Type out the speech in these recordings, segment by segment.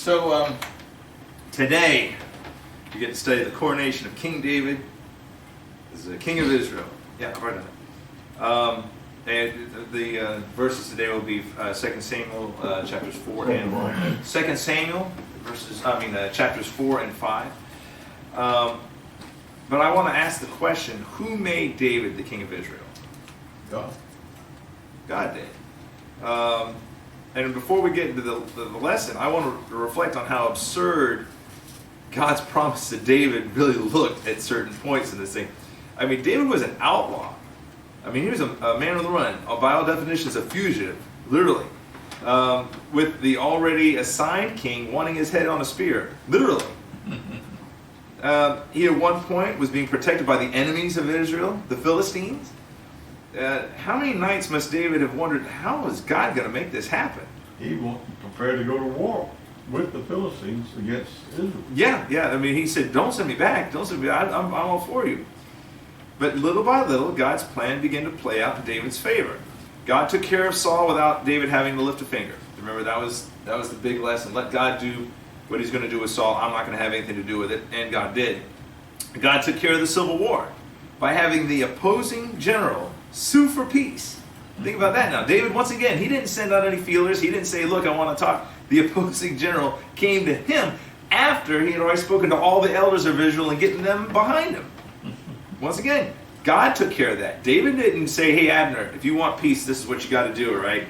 So today you get to study the coronation of King David as the King of Israel. Yeah, I've already done it. And the verses today will be 2 Samuel chapters 4 and 2 Samuel chapters 4 and 5. But I want to ask the question: who made David the king of Israel? God. God did. And before we get into the lesson, I want to reflect on how absurd God's promise to David really looked at certain points in this thing. I mean, David was an outlaw. I mean, he was a man on the run, by all definitions, a fugitive, literally. With the already assigned king wanting his head on a spear, literally. He at one point was being protected by the enemies of Israel, the Philistines. How many nights must David have wondered, how is God going to make this happen? He was prepared to go to war with the Philistines against Israel. Yeah. I mean, he said, don't send me back. Don't send me back. I'm all for you. But little by little, God's plan began to play out in David's favor. God took care of Saul without David having to lift a finger. Remember, that was the big lesson. Let God do what he's going to do with Saul. I'm not going to have anything to do with it. And God did. God took care of the civil war by having the opposing general sue for peace. Think about that now. David, once again, he didn't send out any feelers. He didn't say, look, I want to talk. The opposing general came to him after he had already spoken to all the elders of Israel and getting them behind him. Once again, God took care of that. David didn't say, hey, Abner, if you want peace, this is what you got to do, all right?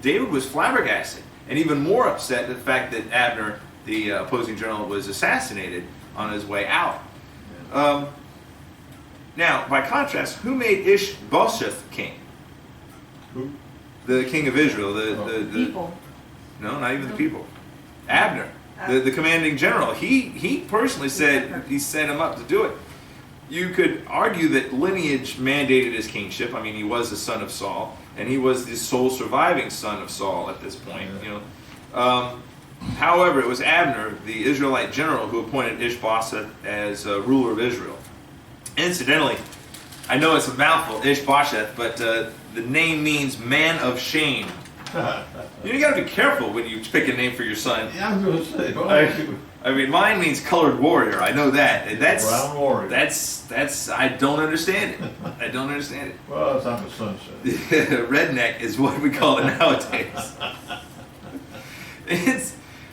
David was flabbergasted and even more upset at the fact that Abner, the opposing general, was assassinated on his way out. Now, by contrast, who made Ishbosheth king? Who? The king of Israel. The people. No, not even the people. Abner, the commanding general. He personally said he sent him up to do it. You could argue that lineage mandated his kingship. I mean, he was the son of Saul, and he was the sole surviving son of Saul at this point. However, it was Abner, the Israelite general, who appointed Ishbosheth as ruler of Israel. Incidentally, I know it's a mouthful, Ishbosheth, but the name means man of shame. You got to be careful when you pick a name for your son. Yeah, I was going to say. I mean, mine means colored warrior. I know that. And that's brown warrior. That's. I don't understand it. I don't understand it. Well, it's not the sunset. Redneck is what we call it nowadays.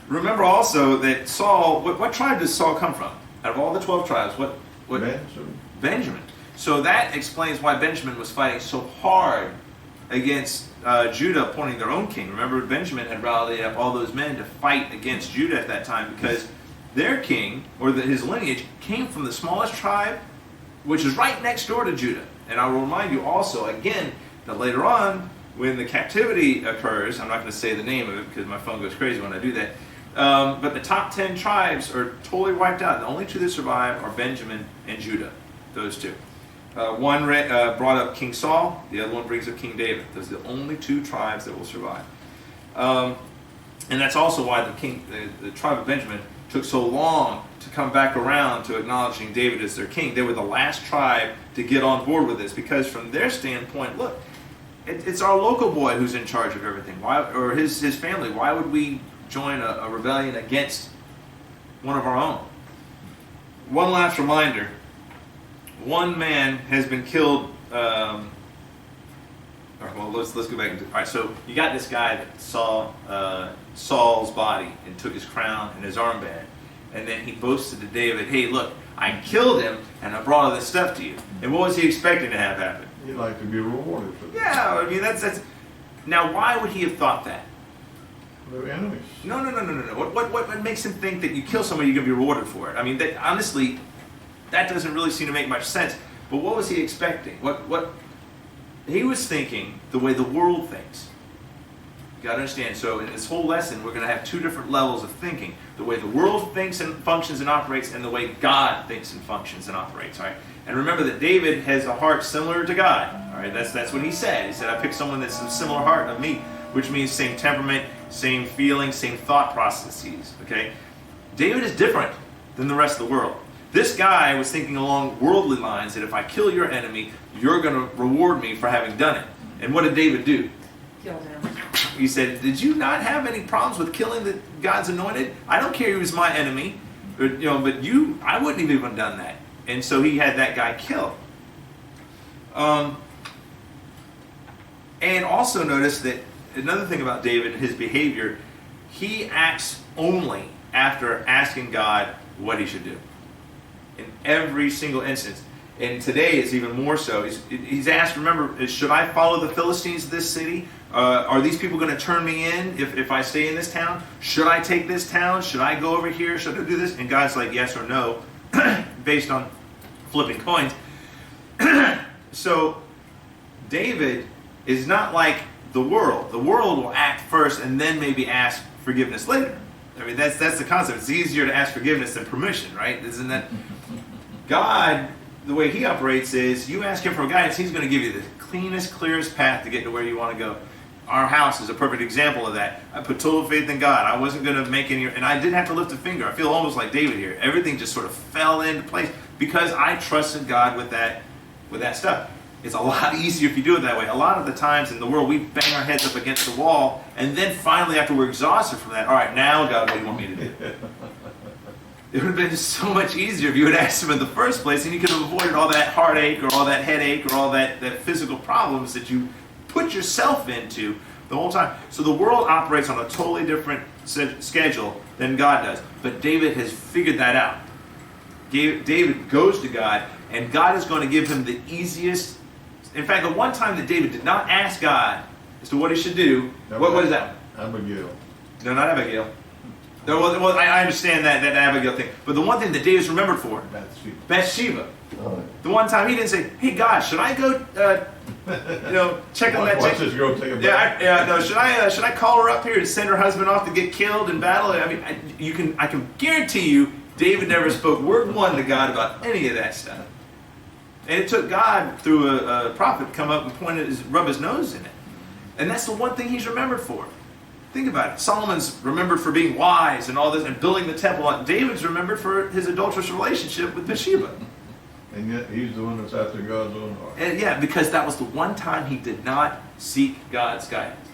Remember also that Saul. What tribe does Saul come from? Out of all the 12 tribes, what? Benjamin. So that explains why Benjamin was fighting so hard against Judah appointing their own king. Remember, Benjamin had rallied up all those men to fight against Judah at that time because their king, or his lineage, came from the smallest tribe, which is right next door to Judah. And I will remind you also, again, that later on, when the captivity occurs, I'm not going to say the name of it because my phone goes crazy when I do that, but the top 10 tribes are totally wiped out. The only two that survive are Benjamin and Judah, those two. One brought up King Saul, the other one brings up King David. Those are the only two tribes that will survive. And that's also why the tribe of Benjamin took so long to come back around to acknowledging David as their king. They were the last tribe to get on board with this because from their standpoint, look, it's our local boy who's in charge of everything. Why, or his family. Why would we join a rebellion against one of our own? One last reminder. One man has been killed. Let's go back. All right, so you got this guy that saw Saul's body and took his crown and his armband, and then he boasted to David, "Hey, look, I killed him and I brought all this stuff to you." And what was he expecting to have happen? He'd like to be rewarded for that. Yeah, I mean that's. Now, why would he have thought that? They're enemies. No. What makes him think that you kill somebody you're gonna be rewarded for it? I mean, honestly. That doesn't really seem to make much sense. But what was he expecting? What he was thinking the way the world thinks. You got to understand. So in this whole lesson, we're going to have two different levels of thinking: the way the world thinks and functions and operates, and the way God thinks and functions and operates. All right. And remember that David has a heart similar to God. All right. That's what he said. He said, "I picked someone that's a similar heart of me," which means same temperament, same feelings, same thought processes. Okay. David is different than the rest of the world. This guy was thinking along worldly lines that if I kill your enemy, you're going to reward me for having done it. And what did David do? Killed him. he said, did you not have any problems with killing God's anointed? I don't care he was my enemy, but I wouldn't have even done that. And so he had that guy killed. And also notice that another thing about David and his behavior, he acts only after asking God what he should do. In every single instance. And today it's even more so. He's asked, remember, should I follow the Philistines to this city? Are these people going to turn me in if I stay in this town? Should I take this town? Should I go over here? Should I do this? And God's like, yes or no, based on flipping coins. So David is not like the world. The world will act first and then maybe ask forgiveness later. I mean, that's the concept. It's easier to ask forgiveness than permission, right? Isn't that? God, the way he operates is you ask him for guidance, he's going to give you the cleanest, clearest path to get to where you want to go. Our house is a perfect example of that. I put total faith in God. I wasn't going to make any, and I didn't have to lift a finger. I feel almost like David here. Everything just sort of fell into place because I trusted God with that stuff. It's a lot easier if you do it that way. A lot of the times in the world, we bang our heads up against the wall, and then finally, after we're exhausted from that, all right, now, God, what do you want me to do? It would have been so much easier if you had asked him in the first place, and you could have avoided all that heartache or all that headache or all that physical problems that you put yourself into the whole time. So the world operates on a totally different schedule than God does. But David has figured that out. David goes to God, and God is going to give him the easiest. In fact, the one time that David did not ask God as to what he should do, what is that? Abigail. No, not Abigail. Well, I understand that Abigail thing. But the one thing that David's remembered for, Bathsheba. Oh. The one time he didn't say, hey, God, should I go, check on that Watch chick? this girl take a bath. No, should I call her up here and send her husband off to get killed in battle? I mean, I can guarantee you, David never spoke word one to God about any of that stuff. And it took God, through a prophet, to come up and rub his nose in it. And that's the one thing he's remembered for. Think about it. Solomon's remembered for being wise and all this and building the temple. David's remembered for his adulterous relationship with Bathsheba. And yet he's the one that's after God's own heart. And yeah, because that was the one time he did not seek God's guidance.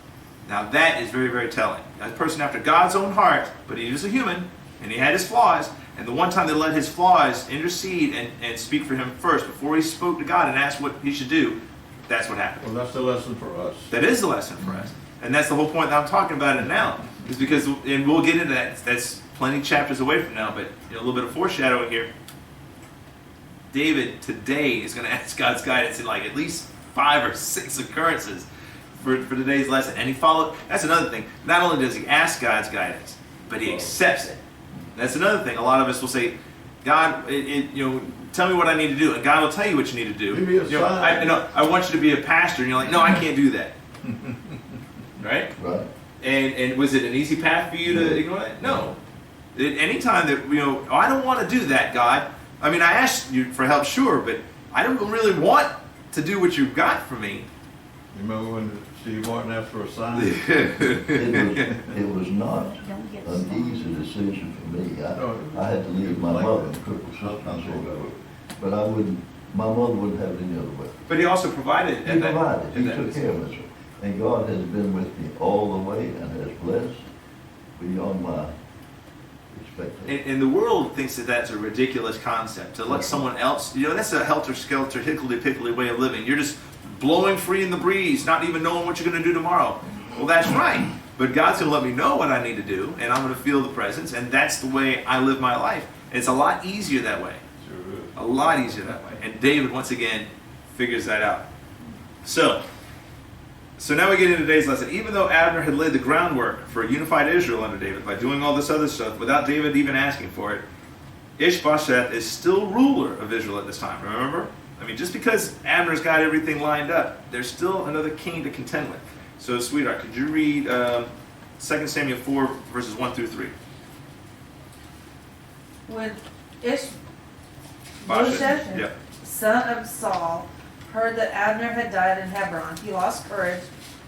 Now that is very, very telling. A person after God's own heart, but he was a human, and he had his flaws, and the one time they let his flaws intercede and speak for him first, before he spoke to God and asked what he should do, that's what happened. Well, that's the lesson for us. That is the lesson for us. And that's the whole point that I'm talking about it now. Is because, and we'll get into that, that's plenty chapters away from now, but a little bit of foreshadowing here. David today is going to ask God's guidance in like at least 5 or 6 occurrences for today's lesson. And he followed, that's another thing. Not only does he ask God's guidance, but he accepts it. That's another thing. A lot of us will say, God, tell me what I need to do. And God will tell you what you need to do. Give me a sign. I want you to be a pastor. And you're like, no, I can't do that. Right? Right. And was it an easy path for you to ignore that? No. Anytime that, I don't want to do that, God. I mean, I asked you for help, sure, but I don't really want to do what you've got for me. You remember when Steve Martin asked for a sign? It was not an easy decision for me. I had to leave my mother and crippled sister and so forth. But my mother wouldn't have it any other way. But he also provided. He provided. He took care of us. And God has been with me all the way and has blessed beyond my expectations. And the world thinks that that's a ridiculous concept. To let someone else, that's a helter-skelter, hickledy-pickledy way of living. You're just blowing free in the breeze, not even knowing what you're going to do tomorrow. Well, that's right. But God's going to let me know what I need to do, and I'm going to feel the presence, and that's the way I live my life. It's a lot easier that way. Sure is. A lot easier that way. And David, once again, figures that out. So now we get into today's lesson. Even though Abner had laid the groundwork for a unified Israel under David by doing all this other stuff without David even asking for it, Ishbosheth is still ruler of Israel at this time, remember? I mean, just because Abner's got everything lined up, there's still another king to contend with. So, sweetheart, could you read 2 Samuel 4, verses 1 through 3? When Ishbosheth, son of Saul, heard that Abner had died in Hebron, he lost courage,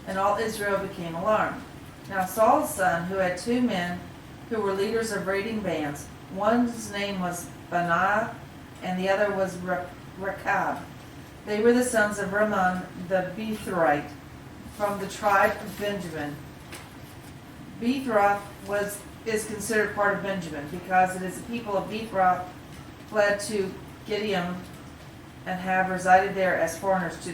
and all Israel became alarmed. Now Saul's son, who had 2 men who were leaders of raiding bands, one's name was Benaiah, and the other was Rechab. They were the sons of Rimmon the Bethrite, from the tribe of Benjamin. Beethroth is considered part of Benjamin because it is the people of Beethroth fled to Gideon and have resided there as foreigners to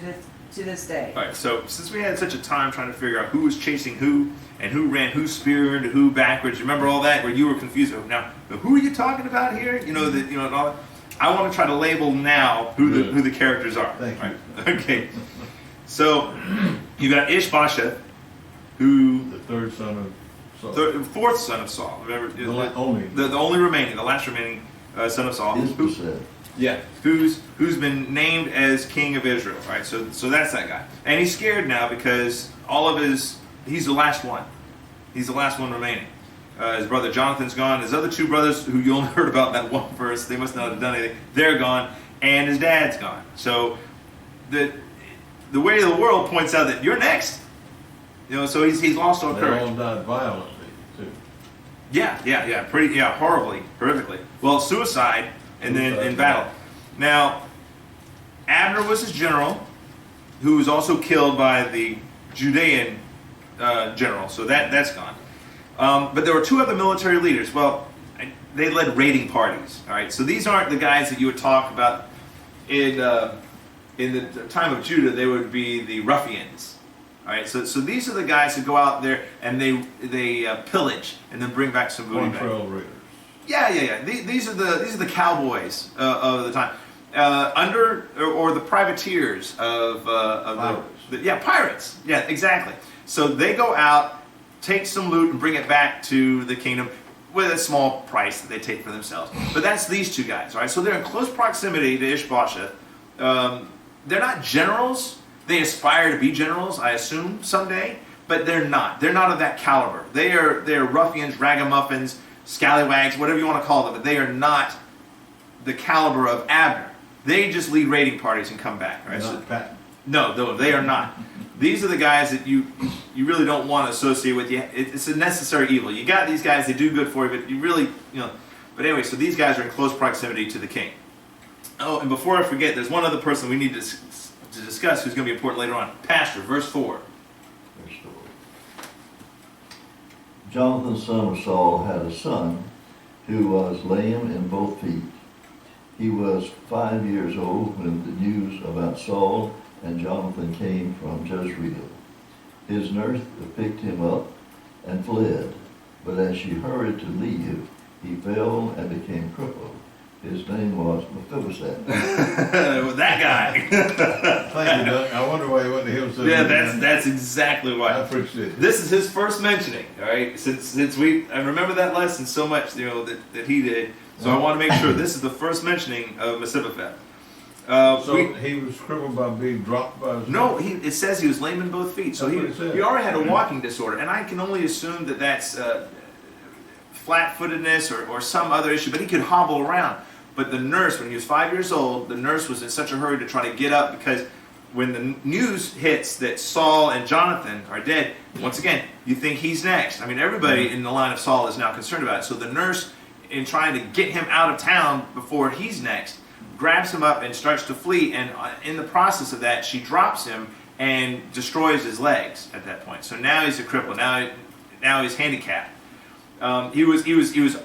this day. All right, so since we had such a time trying to figure out who was chasing who and who ran who spear into who backwards, remember all that where you were confused? Now, who are you talking about here? And all that. I want to try to label now who the characters are. Thank you. Right? Okay. So you got Ishbosheth, who The third son of Saul. fourth son of Saul. Remember The only. the only remaining, the last remaining son of Saul. Ishbosheth. Yeah, who's been named as king of Israel, right? So that's that guy, and he's scared now because he's the last one. He's the last one remaining. His brother Jonathan's gone. His other two brothers, who you only heard about in that one verse, they must not have done anything. They're gone, and his dad's gone. So the way of the world points out that you're next. So he's lost all They courage. all died violently too. Yeah, horribly, horrifically. Well, suicide, and then in battle. Now, Abner was his general, who was also killed by the Judean general, so that's gone. But there were two other military leaders. Well, they led raiding parties. All right, so these aren't the guys that you would talk about in the time of Judah. They would be the ruffians. All right, so these are the guys who go out there and they pillage and then bring back some booty back. Trail raiders. Yeah. These are the cowboys of the time, or the privateers of Pirates. Pirates. Yeah, exactly. So they go out, take some loot, and bring it back to the kingdom with a small price that they take for themselves. But that's these two guys, right? So they're in close proximity to Ishbosheth. They're not generals. They aspire to be generals, I assume, someday, but they're not. They're not of that caliber. They're ruffians, ragamuffins, scallywags, whatever you want to call them, but they are not the caliber of Abner. They just lead raiding parties and come back, right? Not Patton. No, they are not. These are the guys that you really don't want to associate with you. It's a necessary evil. You got these guys, they do good for you, but you really, But anyway, so these guys are in close proximity to the king. Oh, and before I forget, there's one other person we need to discuss who's going to be important later on. Pastor, verse 4. Verse 4. Jonathan, son of Saul, had a son who was lame in both feet. He was 5 years old when the news about Saul and Jonathan came from Jezreel. His nurse picked him up and fled, but as she hurried to leave, he fell and became crippled. His name was Mephibosheth. That guy. Thank you, Doug. I wonder why he went to him. So Yeah, that's exactly why. I appreciate it. This is his first mentioning, all right? Since I remember that lesson so much, that he did. So I want to make sure this is the first mentioning of Mephibosheth. He was crippled by being dropped by his No, it says he was lame in both feet. So That's what it said. he already had a walking disorder, and I can only assume that that's flat-footedness or some other issue. But he could hobble around. But the nurse, when he was 5 years old, the nurse was in such a hurry to try to get up because when the news hits that Saul and Jonathan are dead, once again, you think he's next. I mean, everybody in the line of Saul is now concerned about it. So the nurse, in trying to get him out of town before he's next, grabs him up and starts to flee. And in the process of that, she drops him and destroys his legs at that point. So now he's a cripple. Now he's handicapped. He was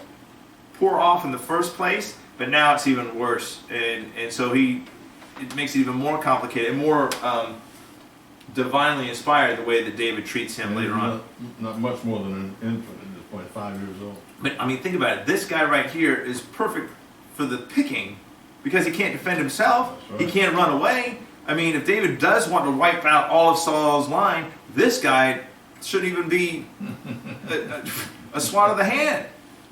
poor off in the first place. But now it's even worse, and so it makes it even more complicated and more divinely inspired the way that David treats him later on. Not much more than an infant at this point, 5 years old. But I mean, think about it. This guy right here is perfect for the picking because he can't defend himself. That's right. He can't run away. I mean, if David does want to wipe out all of Saul's line, this guy shouldn't even be a swat of the hand.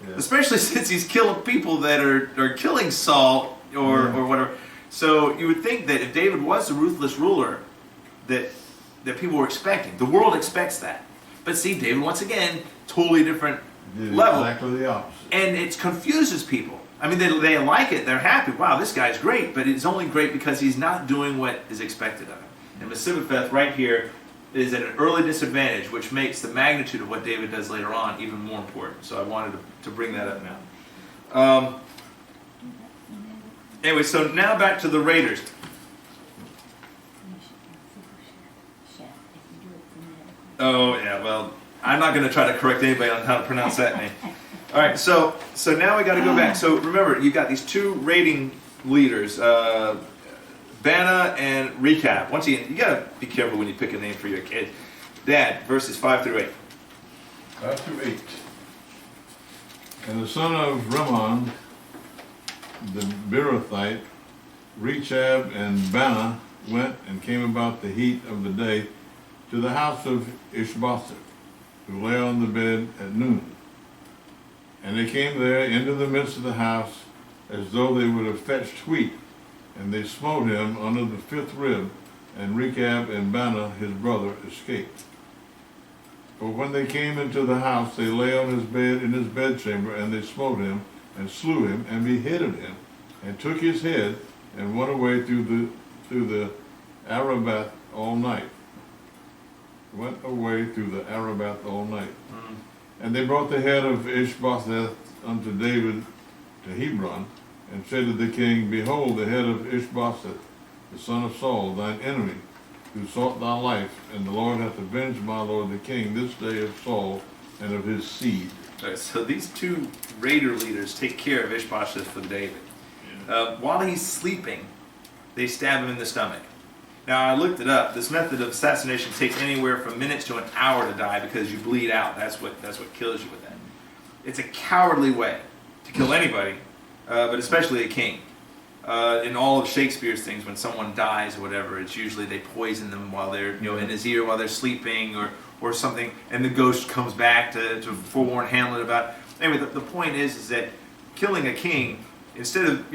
Yeah. Especially since he's killed people that are killing Saul or whatever. So you would think that if David was a ruthless ruler, that people were expecting. The world expects that. But see, David, once again, totally different level. Exactly the opposite. And it confuses people. I mean, they like it. They're happy. Wow, this guy's great. But it's only great because he's not doing what is expected of him. And Mephibosheth right here is at an early disadvantage, which makes the magnitude of what David does later on even more important. So I wanted to bring that up now. Anyway, so now back to the raiders. Oh, yeah, well, I'm not going to try to correct anybody on how to pronounce that name. All right, so now we got to go back. So remember, you got these two raiding leaders, Bana and Rechab. Once again, you got to be careful when you pick a name for your kid. Dad, verses 5 through 8. 5 through 8. And the son of Rimmon, the Beerothite, Rechab and Bana went and came about the heat of the day to the house of Ishbosheth, who lay on the bed at noon. And they came there into the midst of the house, as though they would have fetched wheat, and they smote him under the 5th rib, and Rechab and Bana his brother escaped. But when they came into the house, they lay on his bed in his bedchamber, and they smote him, and slew him, and beheaded him, and took his head, and went away through the Arabath all night. Went away through the Arabath all night. And they brought the head of Ishbosheth unto David to Hebron, and said to the king, Behold, the head of Ishbosheth, the son of Saul, thine enemy, who sought thy life, and the Lord hath avenged my lord the king this day of Saul and of his seed. All right, so these two raider leaders take care of Ishbosheth for David. While he's sleeping, they stab him in the stomach. Now, I looked it up. This method of assassination takes anywhere from minutes to an hour to die because you bleed out. That's what kills you with that. It's a cowardly way to kill anybody, but especially a king. In all of Shakespeare's things, when someone dies or whatever, it's usually they poison them while they're in his ear while they're sleeping or something, and the ghost comes back to forewarn Hamlet about it. Anyway, the point is that killing a king, instead of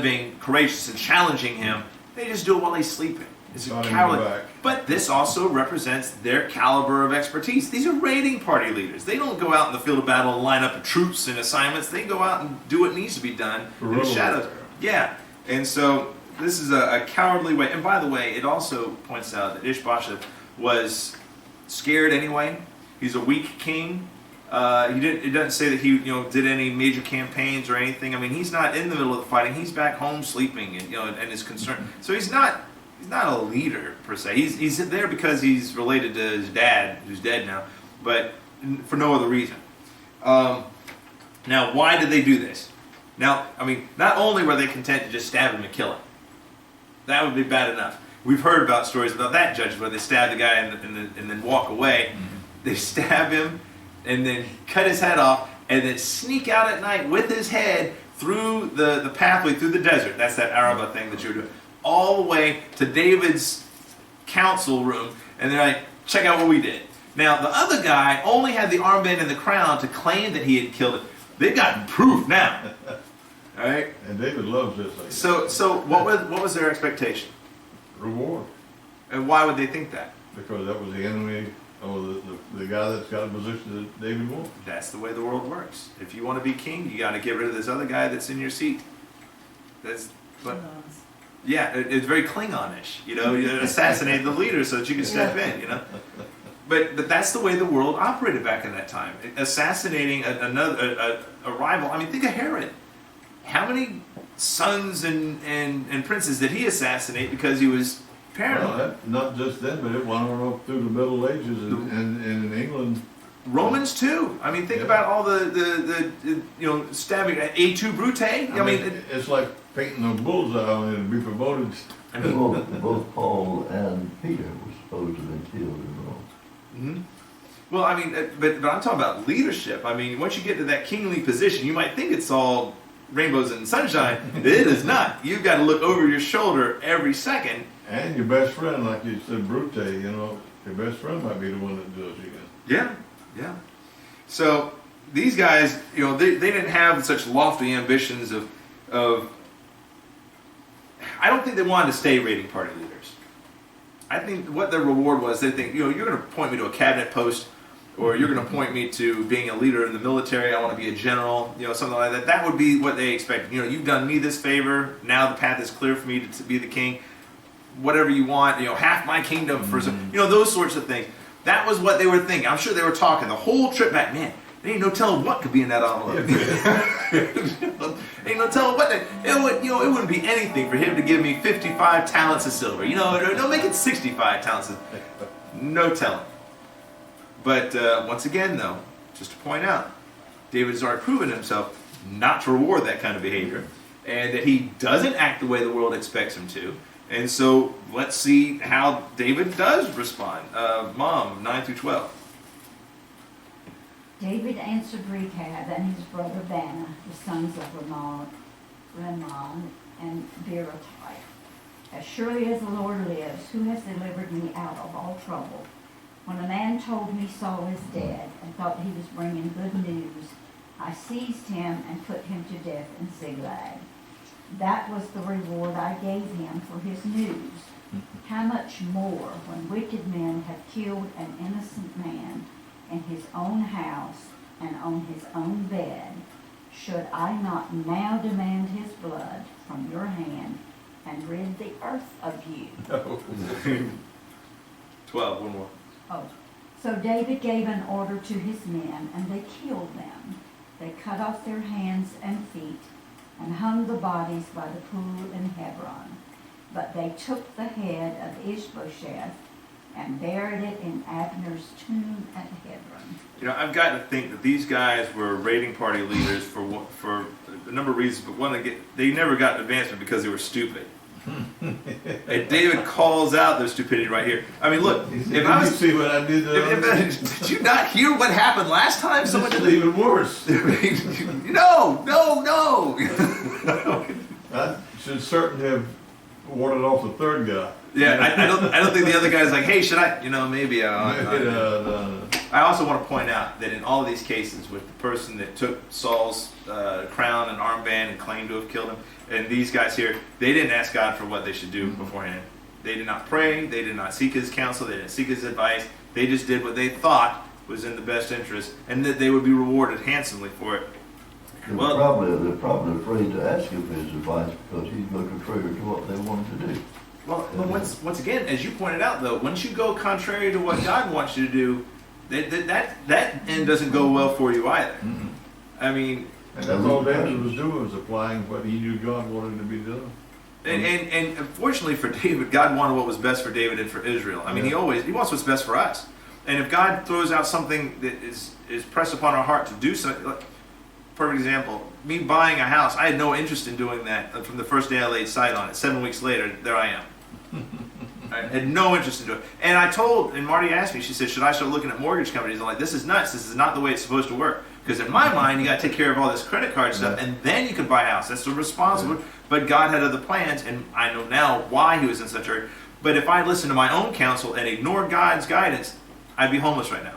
being courageous and challenging him, they just do it while he's sleeping. It's a cowardly. But this also represents their caliber of expertise. These are raiding party leaders. They don't go out in the field of battle and line up troops and assignments. They go out and do what needs to be done in the shadows. Yeah. And so this is a cowardly way. And by the way, it also points out that Ishbosheth was scared anyway. He's a weak king. It doesn't say that he did any major campaigns or anything. I mean, he's not in the middle of the fighting. He's back home sleeping and is concerned. So he's not a leader per se. He's there because he's related to his dad, who's dead now, but for no other reason. Now, why did they do this? Now, I mean, not only were they content to just stab him and kill him. That would be bad enough. We've heard about stories about that judge where they stab the guy and then walk away. They stab him and then cut his head off, and then sneak out at night with his head through the pathway through the desert. That's that Araba thing that you were doing. All the way to David's council room, and they're like, check out what we did. Now, the other guy only had the armband and the crown to claim that he had killed it. They've gotten proof now. All right? And David loves this lady. So what was their expectation? Reward. And why would they think that? Because that was the enemy, or the guy that's got a position that David wants. That's the way the world works. If you want to be king, you got to get rid of this other guy that's in your seat. Yeah, it's very Klingon-ish. You assassinate the leader so that you can step in. But that's the way the world operated back in that time. Assassinating a rival. I mean, think of Herod. How many sons and princes did he assassinate because he was paranoid? Well, not just then, but it went on up through the Middle Ages and in England. Romans too. I mean, think about all the stabbing. A2 Brute. I mean, it's like painting a bullseye on it and be promoted. I mean, both Paul and Peter were supposed to have been killed in Rome. Mm-hmm. Well, I mean, but I'm talking about leadership. I mean, once you get to that kingly position, you might think it's all rainbows and sunshine. It is not. You've got to look over your shoulder every second. And your best friend, like you said, Brute, your best friend might be the one that does you. Yeah. So these guys, they didn't have such lofty ambitions of. I don't think they wanted to stay raiding party leaders. I think what their reward was, they think, you're going to point me to a cabinet post, or you're going to point me to being a leader in the military. I want to be a general, something like that. That would be what they expected. You've done me this favor. Now the path is clear for me to be the king. Whatever you want, half my kingdom for some, those sorts of things. That was what they were thinking. I'm sure they were talking the whole trip back. Man, there ain't no telling what could be in that envelope. Ain't no telling what. It wouldn't be anything for him to give me 55 talents of silver. No, make it 65 talents. No telling. But once again, though, just to point out, David has already proven himself not to reward that kind of behavior, and that he doesn't act the way the world expects him to. And so let's see how David does respond. Mom, 9 through 12. David answered Rechab and his brother Baanah, the sons of Rimmon and Beerothite. As surely as the Lord lives, who has delivered me out of all trouble. When a man told me Saul is dead and thought he was bringing good news, I seized him and put him to death in Ziklag. That was the reward I gave him for his news. How much more when wicked men have killed an innocent man in his own house and on his own bed, should I not now demand his blood from your hand and rid the earth of you? 12, one more. Oh, so David gave an order to his men, and they killed them. They cut off their hands and feet and hung the bodies by the pool in Hebron. But they took the head of Ishbosheth and buried it in Abner's tomb at Hebron. You know, I've got to think that these guys were raiding party leaders for a number of reasons, but one, they never got advancement because they were stupid. And David calls out their stupidity right here. I mean, look, if I was, see what I did did you not hear what happened last time? Someone This did is even worse. no. I should certainly have warded off the third guy. Yeah, I don't think the other guy's like, hey, should I? You know, maybe. No. I also want to point out that in all of these cases, with the person that took Saul's crown and armband and claimed to have killed him, and these guys here, they didn't ask God for what they should do beforehand. They did not pray. They did not seek His counsel. They didn't seek His advice. They just did what they thought was in the best interest, and that they would be rewarded handsomely for it. They're probably afraid to ask him for his advice because he's going contrary to what they wanted to do. Well, but once again, as you pointed out, though, once you go contrary to what God wants you to do, that end doesn't go well for you either. Mm-hmm. I mean, And that's all David was doing, was applying what he knew God wanted to be done. and unfortunately for David, God wanted what was best for David and for Israel. I mean, He wants what's best for us. And if God throws out something that is pressed upon our heart to do something, like, perfect example, me buying a house, I had no interest in doing that from the first day I laid sight on it. 7 weeks later, there I am. I had no interest in doing it. And I told, and Marty asked me, she said, should I start looking at mortgage companies? I'm like, this is nuts. This is not the way it's supposed to work. Because in my mind, you got to take care of all this credit card stuff, and then you can buy a house. That's the responsible. But God had other plans, and I know now why He was in such a hurry. But if I listened to my own counsel and ignored God's guidance, I'd be homeless right now.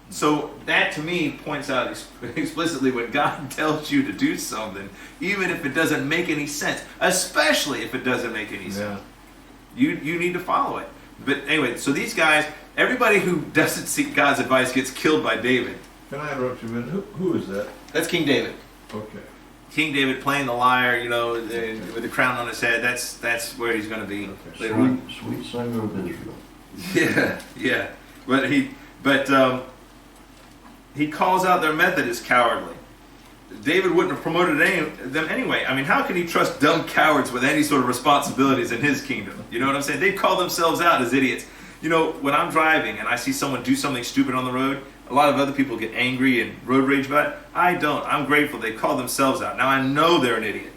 So that to me points out explicitly when God tells you to do something, even if it doesn't make any sense, especially if it doesn't make any sense, you need to follow it. But anyway, so these guys, everybody who doesn't seek God's advice gets killed by David. Can I interrupt you a minute? Who is that? That's King David. Okay. King David playing the lyre, you know, with the crown on his head. That's where he's going to be later on. Sweet singer of Israel. Yeah. But he calls out their method as cowardly. David wouldn't have promoted them anyway. I mean, how can he trust dumb cowards with any sort of responsibilities in his kingdom? You know what I'm saying? They call themselves out as idiots. You know, when I'm driving and I see someone do something stupid on the road, a lot of other people get angry and road rage about it. I don't. I'm grateful they call themselves out. Now I know they're an idiot.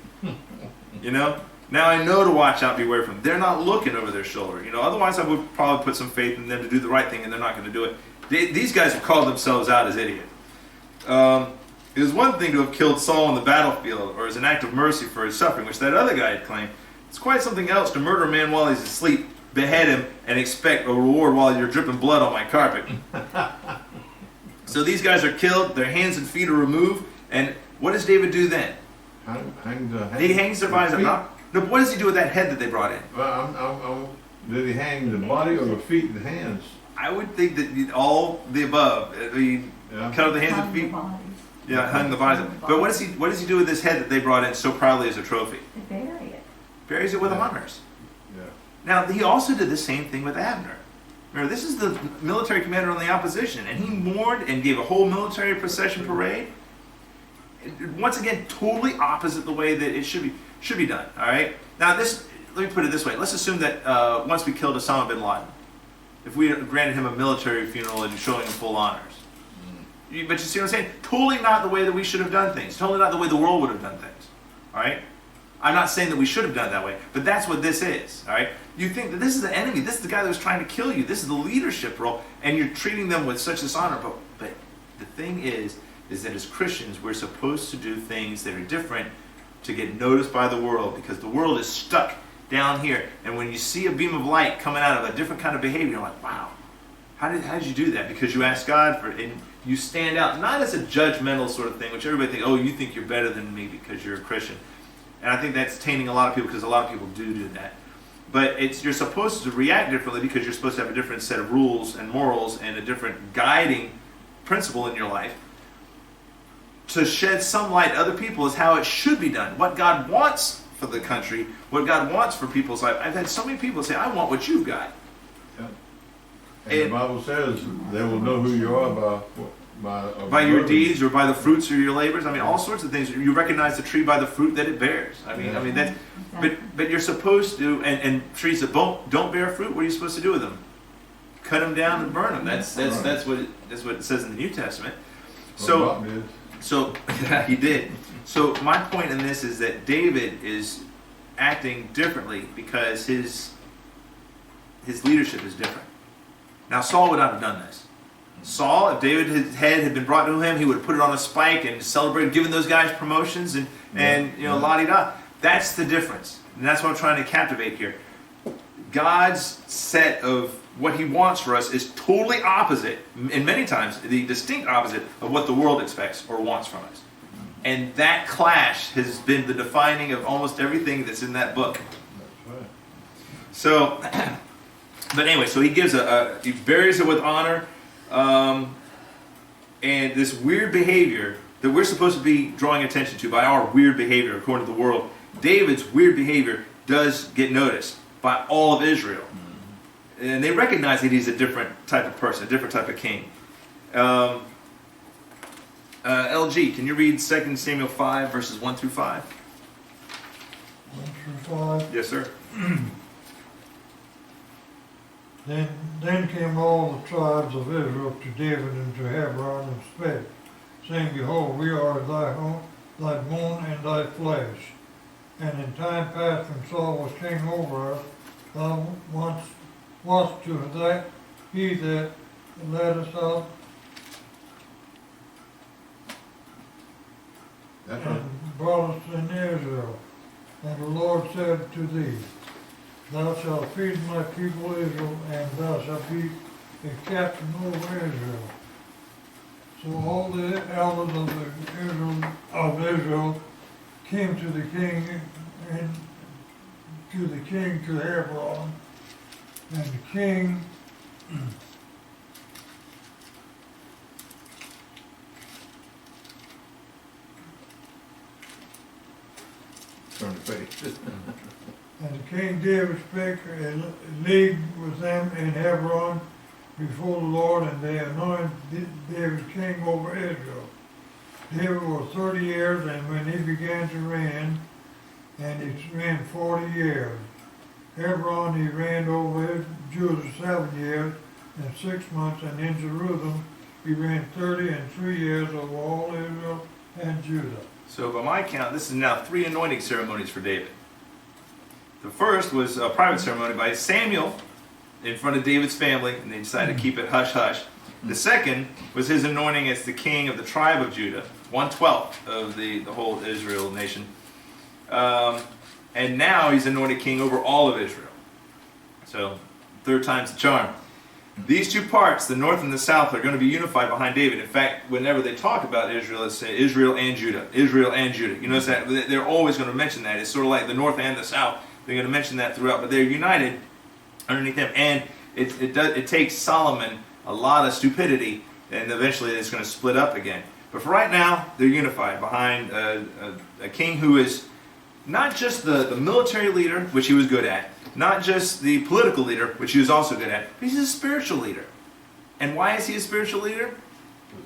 You know? Now I know to watch out, beware from them. They're not looking over their shoulder. You know, otherwise I would probably put some faith in them to do the right thing, and they're not going to do it. These guys have called themselves out as idiots. It was one thing to have killed Saul on the battlefield, or as an act of mercy for his suffering, which that other guy had claimed. It's quite something else to murder a man while he's asleep, behead him, and expect a reward while you're dripping blood on my carpet. So these guys are killed, their hands and feet are removed, and what does David do then? He hangs their bodies up. No, but what does he do with that head that they brought in? Did he hang the body or the feet and hands? I would think that all the above. Cut off the hands and feet. Yeah, hung the bodies. But what does he do with this head that they brought in so proudly as a trophy? They bury it. Buries it with honors. Yeah. Now, he also did the same thing with Abner. Remember, this is the military commander on the opposition, and he mourned and gave a whole military procession parade. Once again, totally opposite the way that it should be done. All right. Now, let me put it this way. Let's assume that once we killed Osama bin Laden, if we granted him a military funeral and showing him full honors. But you see what I'm saying? Totally not the way that we should have done things. Totally not the way the world would have done things. All right? I'm not saying that we should have done it that way, but that's what this is. All right? You think that this is the enemy. This is the guy that was trying to kill you. This is the leadership role, and you're treating them with such dishonor. But the thing is that as Christians, we're supposed to do things that are different to get noticed by the world, because the world is stuck down here. And when you see a beam of light coming out of a different kind of behavior, you're like, wow, how did you do that? Because you asked God for it, and you stand out, not as a judgmental sort of thing, which everybody thinks, oh, you think you're better than me because you're a Christian. And I think that's tainting a lot of people, because a lot of people do that. But you're supposed to react differently, because you're supposed to have a different set of rules and morals and a different guiding principle in your life. To shed some light to other people is how it should be done. What God wants for the country, what God wants for people's life. I've had so many people say, I want what you've got. Yeah. And the Bible says they will know who you are by your deeds, or by the fruits of your labors. I mean, all sorts of things. You recognize the tree by the fruit that it bears. I mean that's. But you're supposed to, and trees that don't bear fruit, what are you supposed to do with them? Cut them down and burn them. That's what it says in the New Testament. So he did. So my point in this is that David is acting differently because his leadership is different. Now Saul would not have done this. Saul, if David's head had been brought to him, he would have put it on a spike and celebrated, giving those guys promotions and la-di-da. That's the difference. And that's what I'm trying to captivate here. God's set of what he wants for us is totally opposite, and many times the distinct opposite of what the world expects or wants from us. And that clash has been the defining of almost everything that's in that book. That's right. So, but anyway, so he gives he buries it with honor, and this weird behavior that we're supposed to be drawing attention to by our weird behavior according to the world. David's weird behavior does get noticed by all of Israel. And they recognize that he's a different type of person, a different type of king. LG, can you read 2 Samuel 5, verses 1 through 5? 1 through 5. Yes, sir. Then came all the tribes of Israel to David and to Hebron and spake, saying, Behold, we are thy bone and thy flesh. And in time past, when Saul was king over us, thou wast to that he that led us out That's right. and brought us in Israel. And the Lord said to thee, Thou shalt feed my people Israel, and thou shalt be a captain over Israel. So all the elders of Israel came to the king to Hebron, and the king Turn the page. And the king David spake a league with them in Hebron before the Lord, and they anointed David king over Israel. David was 30 years, and when he began to reign, and he reigned 40 years. Hebron he reigned over Judah 7 years and 6 months, and in Jerusalem he reigned 33 years over all Israel and Judah. So by my count, this is now 3 anointing ceremonies for David. The first was a private ceremony by Samuel in front of David's family, and they decided to keep it hush-hush. The second was his anointing as the king of the tribe of Judah, 1/12 of the whole Israel nation. And now he's anointed king over all of Israel. So, third time's the charm. These two parts, the north and the south, are going to be unified behind David. In fact, whenever they talk about Israel, let's say Israel and Judah. Israel and Judah. You notice that they're always going to mention that. It's sort of like the north and the south. They're going to mention that throughout, but they're united underneath them. And it takes Solomon a lot of stupidity, and eventually it's going to split up again. But for right now, they're unified behind a king who is not just the military leader, which he was good at, not just the political leader, which he was also good at, but he's a spiritual leader. And why is he a spiritual leader?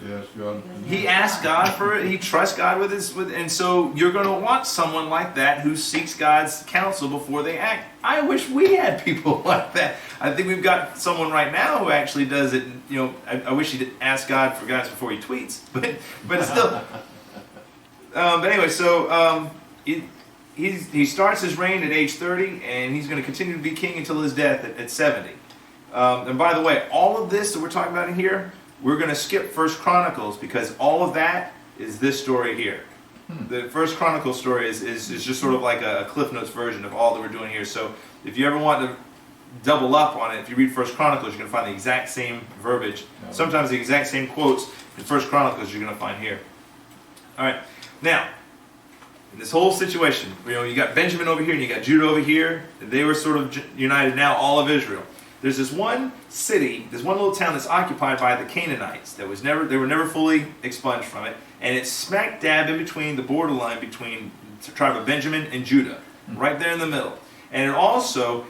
Yes, God. He asks God for it. He trusts God and so you're going to want someone like that who seeks God's counsel before they act. I wish we had people like that. I think we've got someone right now who actually does it. You know, I wish he'd ask God for guidance before he tweets, but still. But anyway, so he starts his reign at age 30, and he's going to continue to be king until his death at 70. And by the way, all of this that we're talking about in here, we're going to skip First Chronicles because all of that is this story here. The First Chronicles story is just sort of like a Cliff Notes version of all that we're doing here. So if you ever want to double up on it, if you read First Chronicles, you're going to find the exact same verbiage. Sometimes the exact same quotes in First Chronicles you're going to find here. All right. Now, in this whole situation, you know, you got Benjamin over here and you got Judah over here. They were sort of united now, all of Israel. There's this one city, this one little town that's occupied by the Canaanites. They were never fully expunged from it, and it's smack dab in between the borderline between the tribe of Benjamin and Judah, right there in the middle. And it also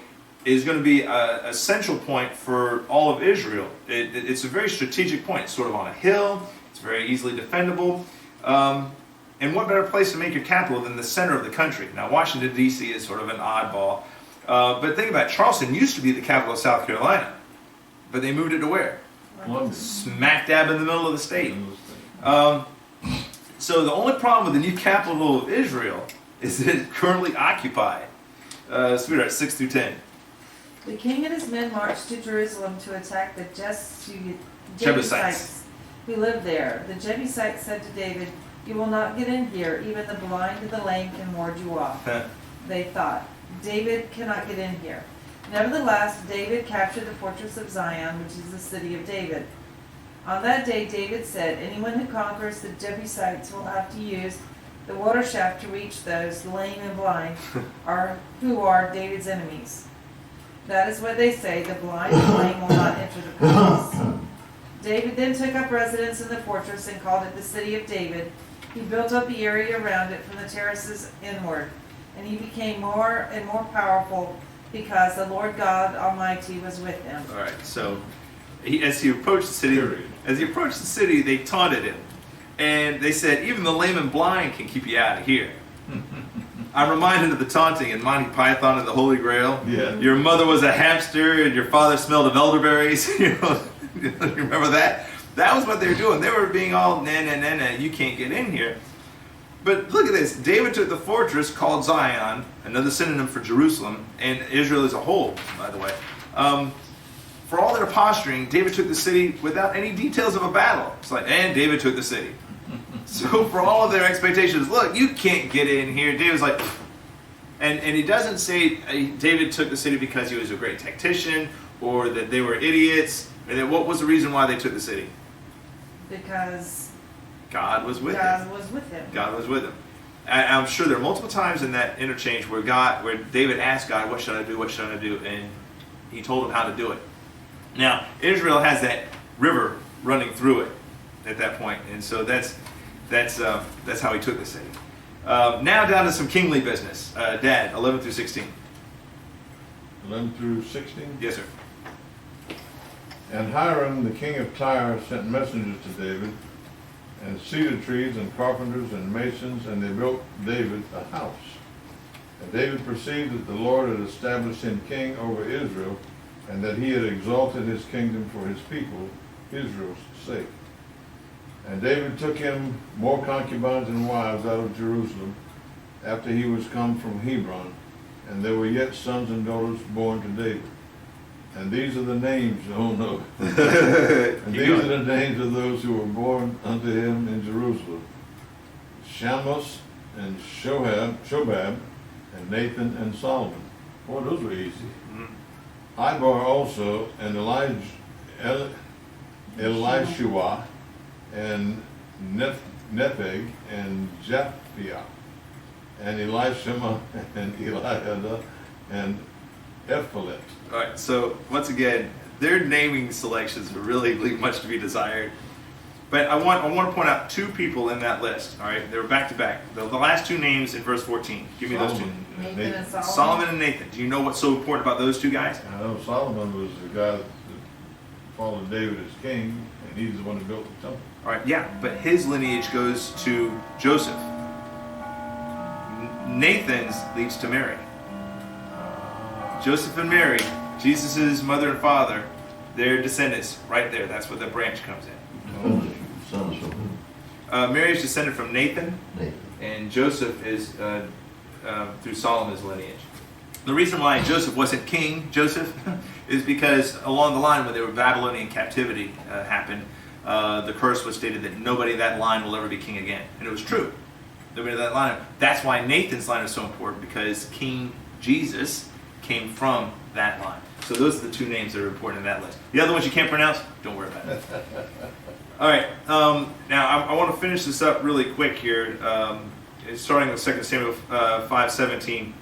is going to be a central point for all of Israel. It's a very strategic point. It's sort of on a hill. It's very easily defendable. And what better place to make your capital than the center of the country? Now, Washington, D.C. is sort of an oddball. But think about it, Charleston used to be the capital of South Carolina, but they moved it to where? London. Smack dab in the middle of the state. So the only problem with the new capital of Israel is that it's currently occupied. Sweetheart, 6 through 10. The king and his men marched to Jerusalem to attack the Jebusites who lived there. The Jebusites said to David, "You will not get in here. Even the blind and the lame can ward you off." They thought, "David cannot get in here." Nevertheless, David captured the fortress of Zion, which is the city of David. On that day, David said, "Anyone who conquers the Jebusites will have to use the water shaft to reach those lame and blind who are David's enemies." That is what they say, "The blind and lame will not enter the palace." David then took up residence in the fortress and called it the City of David. He built up the area around it from the terraces inward, and he became more and more powerful because the Lord God Almighty was with him. All right, so as he approached the city, they taunted him. And they said, "Even the lame and blind can keep you out of here." I'm reminded of the taunting in Monty Python and the Holy Grail. Yeah. Your mother was a hamster and your father smelled of elderberries. You remember that? That was what they were doing. They were being all, nah, you can't get in here. But look at this. David took the fortress called Zion, another synonym for Jerusalem, and Israel as a whole, by the way. For all their posturing, David took the city without any details of a battle. It's like, and David took the city. So for all of their expectations, look, you can't get in here. David's like, and he doesn't say David took the city because he was a great tactician or that they were idiots. And that what was the reason why they took the city? Because God was with him. God was with him. I'm sure there are multiple times in that interchange where David asked God, "What should I do? What should I do?" And he told him how to do it. Now, Israel has that river running through it at that point, and so that's how he took the city. Now down to some kingly business. Dad, 11 through 16. 11 through 16? Yes, sir. And Hiram, the king of Tyre, sent messengers to David, and cedar trees, and carpenters, and masons, and they built David a house. And David perceived that the Lord had established him king over Israel, and that he had exalted his kingdom for his people, Israel's sake. And David took him more concubines and wives out of Jerusalem, after he was come from Hebron, and there were yet sons and daughters born to David. And these are the names, oh no. And these are the names of those who were born unto him in Jerusalem: Shamos and Shobab, and Nathan and Solomon. Boy, those were easy. Mm-hmm. Ibar also, and Elishua, and Nepheg, and Japhia, and Elishama, and Eliada, and Ephelet. All right, so once again, their naming selections really leave much to be desired. But I want to point out two people in that list. All right, they were back to back. The last two names in verse 14. Give me those two. Nathan and Solomon. Solomon and Nathan. Do you know what's so important about those two guys? I know Solomon was the guy that followed David as king, and He's the one that built the temple. All right, yeah, but his lineage goes to Joseph. Nathan's leads to Mary. Joseph and Mary, Jesus' mother and father, their descendants, right there. That's where the branch comes in. Sons from who? Mary is descended from Nathan, Nathan. and Joseph is through Solomon's lineage. The reason why Joseph wasn't King Joseph is because along the line when the Babylonian captivity happened, the curse was stated that nobody in that line will ever be king again. And it was true. Nobody in that line. That's why Nathan's line is so important, because King Jesus came from that line. So those are the two names that are important in that list. The other ones you can't pronounce, don't worry about it. All right. Now I want to finish this up really quick here, starting with 2 Samuel 5:17.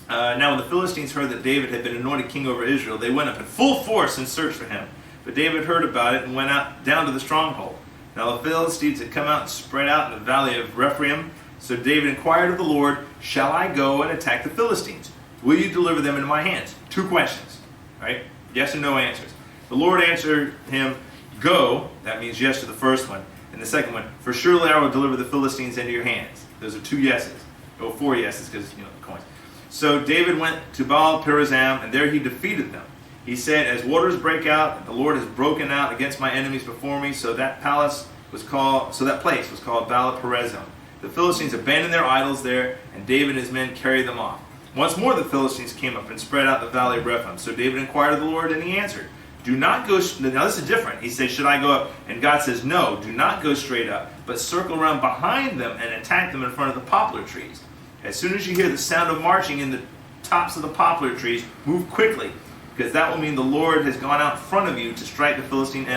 Now when the Philistines heard that David had been anointed king over Israel, they went up in full force and searched for him. But David heard about it and went out down to the stronghold. Now the Philistines had come out and spread out in the valley of Rephaim. So David inquired of the Lord, shall I go and attack the Philistines? Will you deliver them into my hands? 2 questions, right? Yes and no answers. The Lord answered him, go, that means yes to the first one. And the second one, for surely I will deliver the Philistines into your hands. Those are 2 yeses. Oh, 4 yeses, because, the coins. So David went to Baal Perazim, and there he defeated them. He said, as waters break out, the Lord has broken out against my enemies before me. So that place was called Baal Perazim. The Philistines abandoned their idols there, and David and his men carried them off. Once more the Philistines came up and spread out the valley of Rephaim. So David inquired of the Lord, and he answered, do not go, now this is different. He said, should I go up? And God says, no, do not go straight up, but circle around behind them and attack them in front of the poplar trees. As soon as you hear the sound of marching in the tops of the poplar trees, move quickly, because that will mean the Lord has gone out in front of you to strike the Philistine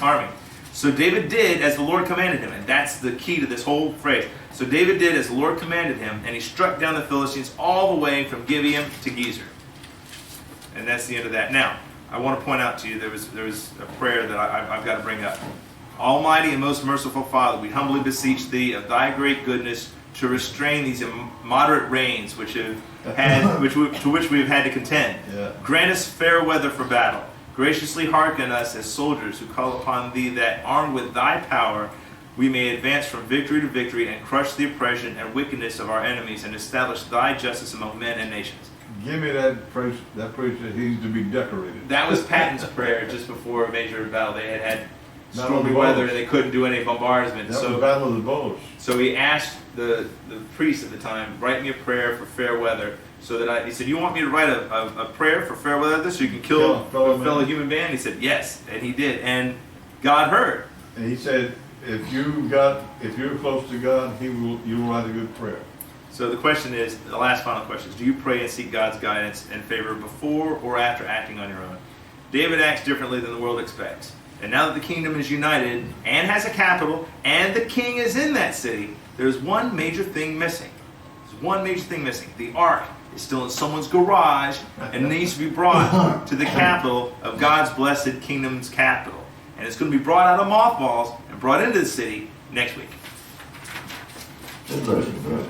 army. So David did as the Lord commanded him, and that's the key to this whole phrase. So David did as the Lord commanded him, and he struck down the Philistines all the way from Gibeon to Gezer. And that's the end of that. Now, I want to point out to you, there was a prayer that I've got to bring up. Almighty and most merciful Father, we humbly beseech thee of thy great goodness to restrain these immoderate rains to which we have had to contend. Yeah. Grant us fair weather for battle. Graciously hearken us as soldiers who call upon thee, that armed with thy power we may advance from victory to victory and crush the oppression and wickedness of our enemies and establish thy justice among men and nations. Give me that praise that he's to be decorated. That was Patton's prayer just before a major battle. They had Not stormy on the weather boats. and they couldn't do any bombardment. That was the Battle of the Bows. So he asked the priest at the time, write me a prayer for fair weather. So that he said, you want me to write a prayer for fair weather so you can kill a fellow human being? He said, yes. And he did. And God heard. And he said, if you're close to God, you will write a good prayer. So the question is, the last final question is, do you pray and seek God's guidance and favor before or after acting on your own? David acts differently than the world expects. And now that the kingdom is united and has a capital and the king is in that city, there's one major thing missing. There's one major thing missing. The ark is still in someone's garage and needs to be brought to the capital of God's blessed kingdom's capital. And it's going to be brought out of mothballs and brought into the city next week. Interesting, right?